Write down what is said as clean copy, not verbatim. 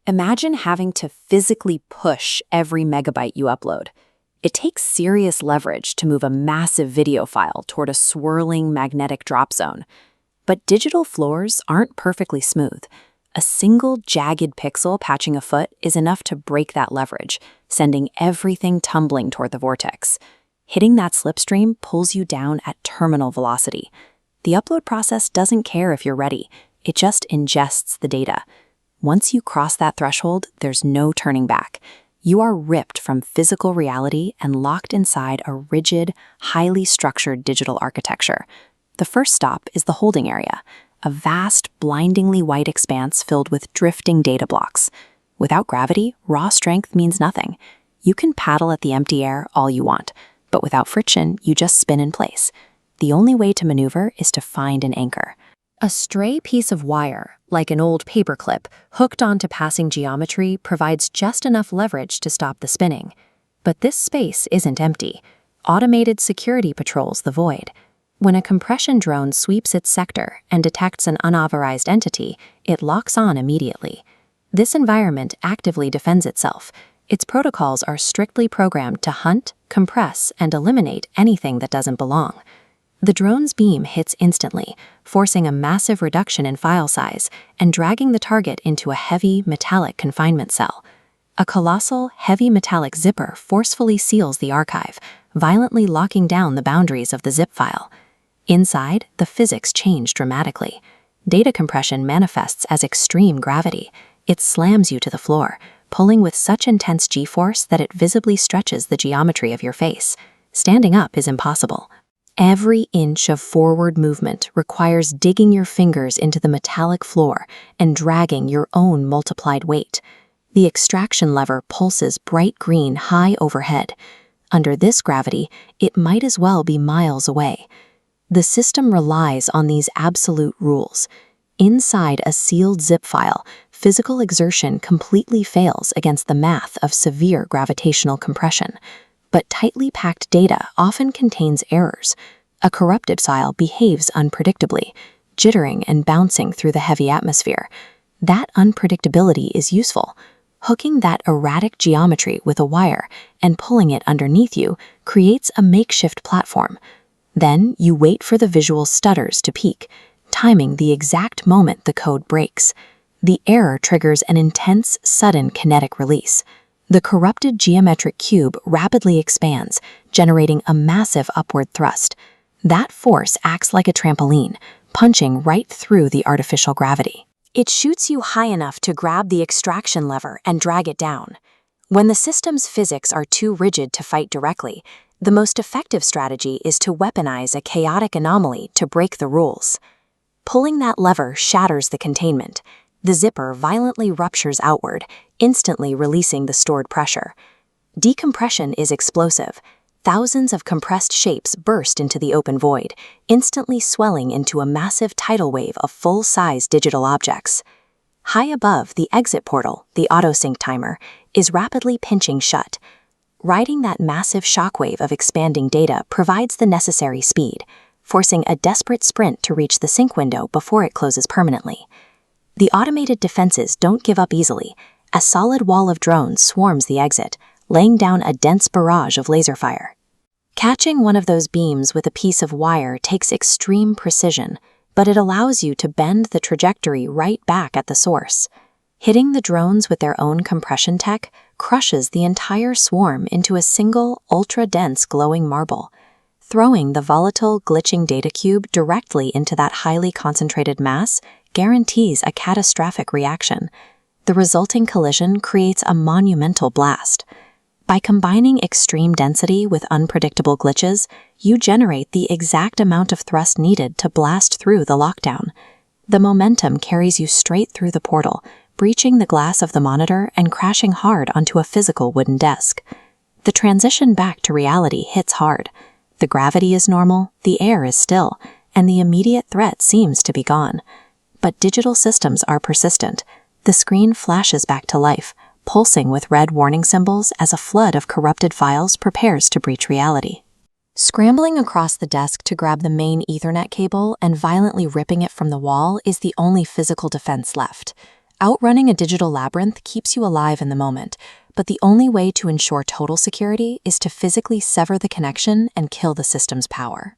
Imagine having to physically push every megabyte you upload. It takes serious leverage to move a massive video file toward a swirling magnetic drop zone. But digital floors aren't perfectly smooth. A single jagged pixel patching a foot is enough to break that leverage, sending everything tumbling toward the vortex. Hitting that slipstream pulls you down at terminal velocity. The upload process doesn't care if you're ready. It just ingests the data. Once you cross that threshold, there's no turning back. You are ripped from physical reality and locked inside a rigid, highly structured digital architecture. The first stop is the holding area, a vast, blindingly white expanse filled with drifting data blocks. Without gravity, raw strength means nothing. You can paddle at the empty air all you want, but without friction, you just spin in place. The only way to maneuver is to find an anchor. A stray piece of wire, like an old paperclip, hooked onto passing geometry provides just enough leverage to stop the spinning. But this space isn't empty. Automated security patrols the void. When a compression drone sweeps its sector and detects an unauthorized entity, it locks on immediately. This environment actively defends itself. Its protocols are strictly programmed to hunt, compress, and eliminate anything that doesn't belong. The drone's beam hits instantly, forcing a massive reduction in file size and dragging the target into a heavy, metallic confinement cell. A colossal, heavy metallic zipper forcefully seals the archive, violently locking down the boundaries of the zip file. Inside, the physics change dramatically. Data compression manifests as extreme gravity. It slams you to the floor, pulling with such intense G-force that it visibly stretches the geometry of your face. Standing up is impossible. Every inch of forward movement requires digging your fingers into the metallic floor and dragging your own multiplied weight. The extraction lever pulses bright green high overhead. Under this gravity, it might as well be miles away. The system relies on these absolute rules. Inside a sealed zip file, physical exertion completely fails against the math of severe gravitational compression. But tightly packed data often contains errors. A corrupted file behaves unpredictably, jittering and bouncing through the heavy atmosphere. That unpredictability is useful. Hooking that erratic geometry with a wire and pulling it underneath you creates a makeshift platform. Then you wait for the visual stutters to peak, timing the exact moment the code breaks. The error triggers an intense, sudden kinetic release. The corrupted geometric cube rapidly expands, generating a massive upward thrust. That force acts like a trampoline, punching right through the artificial gravity. It shoots you high enough to grab the extraction lever and drag it down. When the system's physics are too rigid to fight directly, the most effective strategy is to weaponize a chaotic anomaly to break the rules. Pulling that lever shatters the containment. The zipper violently ruptures outward, instantly releasing the stored pressure. Decompression is explosive. Thousands of compressed shapes burst into the open void, instantly swelling into a massive tidal wave of full-size digital objects. High above the exit portal, the autosync timer, is rapidly pinching shut. Riding that massive shockwave of expanding data provides the necessary speed, forcing a desperate sprint to reach the sync window before it closes permanently. The automated defenses don't give up easily. A solid wall of drones swarms the exit, laying down a dense barrage of laser fire. Catching one of those beams with a piece of wire takes extreme precision, but it allows you to bend the trajectory right back at the source. Hitting the drones with their own compression tech crushes the entire swarm into a single, ultra-dense glowing marble. Throwing the volatile, glitching data cube directly into that highly concentrated mass guarantees a catastrophic reaction. The resulting collision creates a monumental blast. By combining extreme density with unpredictable glitches, you generate the exact amount of thrust needed to blast through the lockdown. The momentum carries you straight through the portal, breaching the glass of the monitor and crashing hard onto a physical wooden desk. The transition back to reality hits hard. The gravity is normal, the air is still, and the immediate threat seems to be gone. But digital systems are persistent. The screen flashes back to life, pulsing with red warning symbols as a flood of corrupted files prepares to breach reality. Scrambling across the desk to grab the main Ethernet cable and violently ripping it from the wall is the only physical defense left. Outrunning a digital labyrinth keeps you alive in the moment, but the only way to ensure total security is to physically sever the connection and kill the system's power.